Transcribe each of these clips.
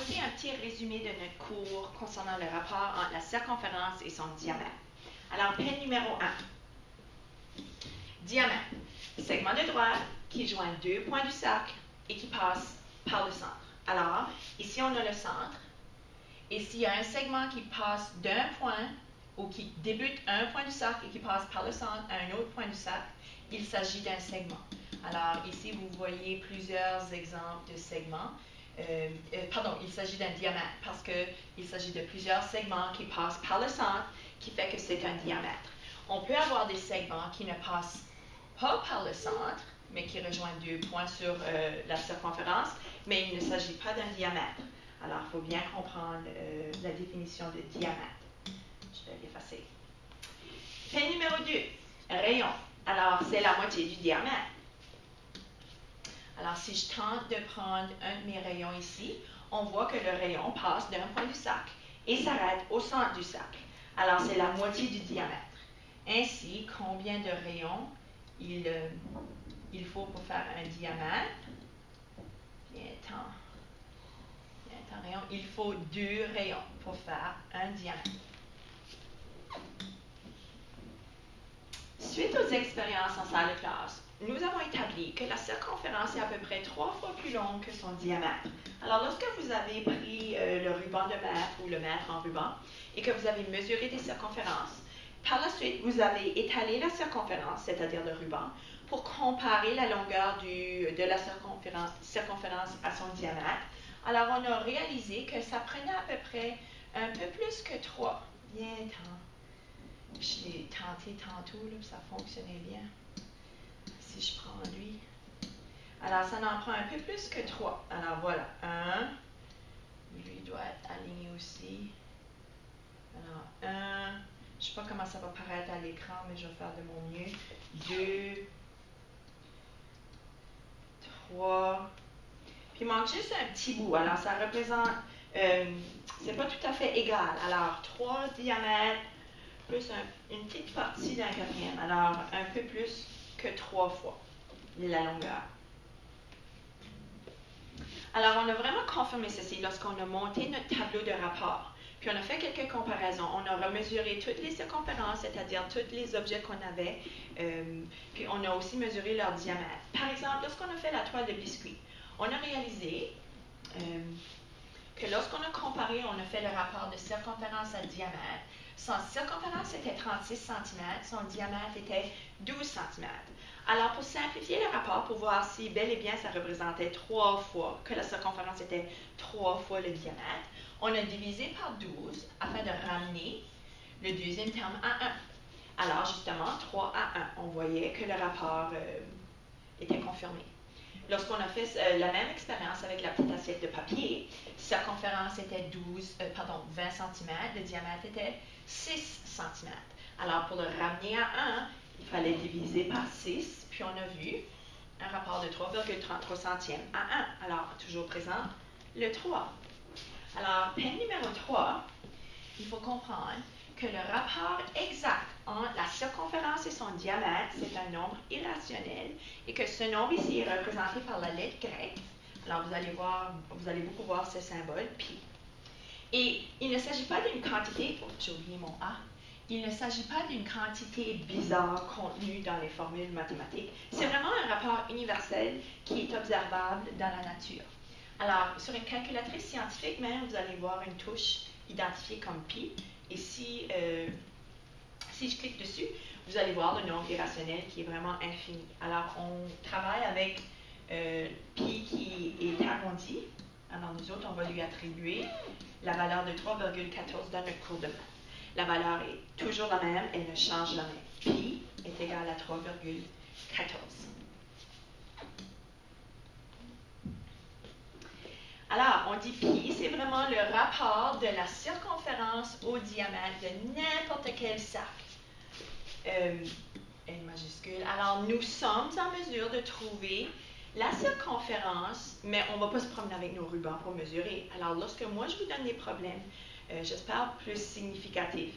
voici un petit résumé de notre cours concernant le rapport entre la circonférence et son diamètre. Alors, peine numéro 1. Diamètre. Segment de droite qui joint deux points du cercle et qui passe par le centre. Alors, ici on a le centre. Et s'il y a un segment qui passe d'un point ou qui débute à un point du cercle et qui passe par le centre à un autre point du cercle, il s'agit d'un segment. Alors, ici, vous voyez plusieurs exemples de segments. Il s'agit d'un diamètre parce qu'il s'agit de plusieurs segments qui passent par le centre, qui fait que c'est un diamètre. On peut avoir des segments qui ne passent pas par le centre, mais qui rejoignent deux points sur la circonférence, mais il ne s'agit pas d'un diamètre. Alors, il faut bien comprendre la définition de diamètre. Je vais l'effacer. Fait numéro 2, rayon. Alors, c'est la moitié du diamètre. Alors, si je tente de prendre un de mes rayons ici, on voit que le rayon passe d'un point du cercle et s'arrête au centre du cercle. Alors, c'est la moitié du diamètre. Ainsi, combien de rayons il faut pour faire un diamètre? Rayon. Il faut 2 rayons pour faire un diamètre. Suite aux expériences en salle de classe, nous avons établi que la circonférence est à peu près 3 fois plus longue que son diamètre. Alors, lorsque vous avez pris le ruban de mètre ou le mètre en ruban et que vous avez mesuré des circonférences, par la suite, vous avez étalé la circonférence, c'est-à-dire le ruban, pour comparer la longueur de la circonférence à son diamètre. Alors, on a réalisé que ça prenait à peu près un peu plus que 3. Je l'ai tenté tantôt, là, ça fonctionnait bien. Si je prends lui. Alors, ça en prend un peu plus que 3. Alors, voilà. 1. Lui doit être aligné aussi. Alors, 1. Je ne sais pas comment ça va paraître à l'écran, mais je vais faire de mon mieux. 2. 3. Puis, il manque juste un petit bout. Alors, ça représente... c'est pas tout à fait égal. Alors, 3 diamètres plus une petite partie d'un quatrième. Alors, un peu plus que 3 fois la longueur. Alors, on a vraiment confirmé ceci lorsqu'on a monté notre tableau de rapport. Puis, on a fait quelques comparaisons. On a remesuré toutes les circonférences, c'est-à-dire tous les objets qu'on avait. Puis, on a aussi mesuré leur diamètre. Par exemple, lorsqu'on a fait la toile de biscuit, on a réalisé que lorsqu'on a comparé, on a fait le rapport de circonférence à diamètre. Son circonférence était 36 cm, son diamètre était 12 cm. Alors, pour simplifier le rapport, pour voir si bel et bien ça représentait 3 fois, que la circonférence était 3 fois le diamètre, on a divisé par 12 afin de ramener le deuxième terme à 1. Alors, justement, 3 à 1, on voyait que le rapport était confirmé. Lorsqu'on a fait la même expérience avec la petite assiette de papier, circonférence était 20 cm, le diamètre était 6 cm. Alors, pour le ramener à 1, il fallait diviser par 6, puis on a vu un rapport de 3,33 centièmes à 1. Alors, toujours présent, le 3. Alors, peine numéro 3, il faut comprendre que le rapport exact entre la circonférence et son diamètre, c'est un nombre irrationnel, et que ce nombre ici est représenté par la lettre grecque. Alors, vous allez beaucoup voir ce symbole, pi. Et il ne s'agit pas d'une quantité, j'ai oublié mon A, il ne s'agit pas d'une quantité bizarre contenue dans les formules mathématiques. C'est vraiment un rapport universel qui est observable dans la nature. Alors, sur une calculatrice scientifique même, vous allez voir une touche identifiée comme pi. Et si je clique dessus, vous allez voir le nombre irrationnel qui est vraiment infini. Alors, on travaille avec pi qui est arrondi. Alors, nous autres, on va lui attribuer la valeur de 3,14 dans notre cours de maths. La valeur est toujours la même, elle ne change jamais. Pi est égal à 3,14. Alors, on dit pi, c'est vraiment le rapport de la circonférence au diamètre de n'importe quel cercle. N majuscule. Alors, nous sommes en mesure de trouver la circonférence, mais on ne va pas se promener avec nos rubans pour mesurer. Alors, lorsque moi, je vous donne des problèmes, j'espère plus significatifs,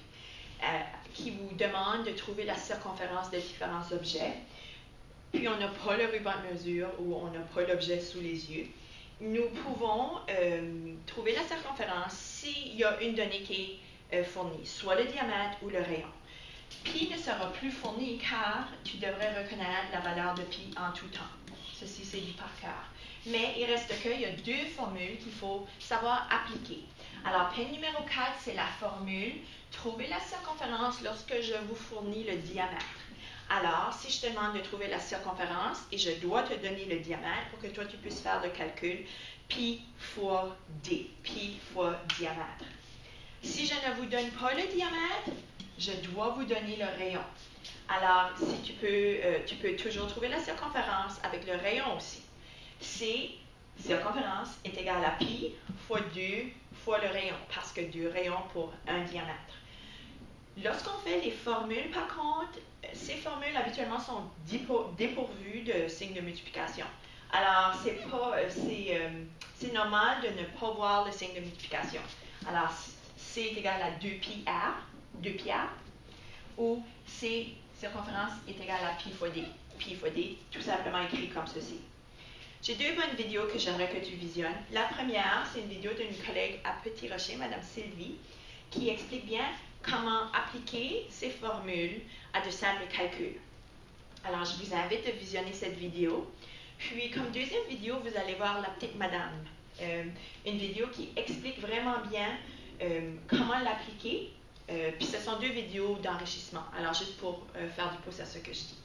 qui vous demandent de trouver la circonférence de différents objets, puis on n'a pas le ruban de mesure ou on n'a pas l'objet sous les yeux, nous pouvons trouver trouver la circonférence s'il y a une donnée qui est fournie, soit le diamètre ou le rayon. Pi ne sera plus fourni car tu devrais reconnaître la valeur de pi en tout temps. Ceci, c'est du par cœur. Mais il reste qu'il y a deux formules qu'il faut savoir appliquer. Alors, P numéro 4, c'est la formule « Trouver la circonférence lorsque je vous fournis le diamètre ». Alors, si je te demande de trouver la circonférence et je dois te donner le diamètre pour que toi, tu puisses faire le calcul, pi fois d, pi fois diamètre. Si je ne vous donne pas le diamètre, je dois vous donner le rayon. Alors, si tu peux toujours trouver la circonférence avec le rayon aussi. C, circonférence, est égal à pi fois 2 fois le rayon, parce que 2 rayons pour un diamètre. Lorsqu'on fait les formules, par contre, ces formules habituellement sont dépourvues de signe de multiplication. Alors, c'est normal de ne pas voir le signe de multiplication. Alors, C est égal à 2πr, ou C, circonférence, est égal à pi fois d. Pi fois d, tout simplement écrit comme ceci. J'ai deux bonnes vidéos que j'aimerais que tu visionnes. La première, c'est une vidéo d'une collègue à Petit Rocher, Madame Sylvie, qui explique bien comment appliquer ces formules à de simples calculs. Alors, je vous invite à visionner cette vidéo. Puis, comme deuxième vidéo, vous allez voir La Petite Madame, une vidéo qui explique vraiment bien comment l'appliquer. Puis, ce sont deux vidéos d'enrichissement. Alors, juste pour faire du pouce à ce que je dis.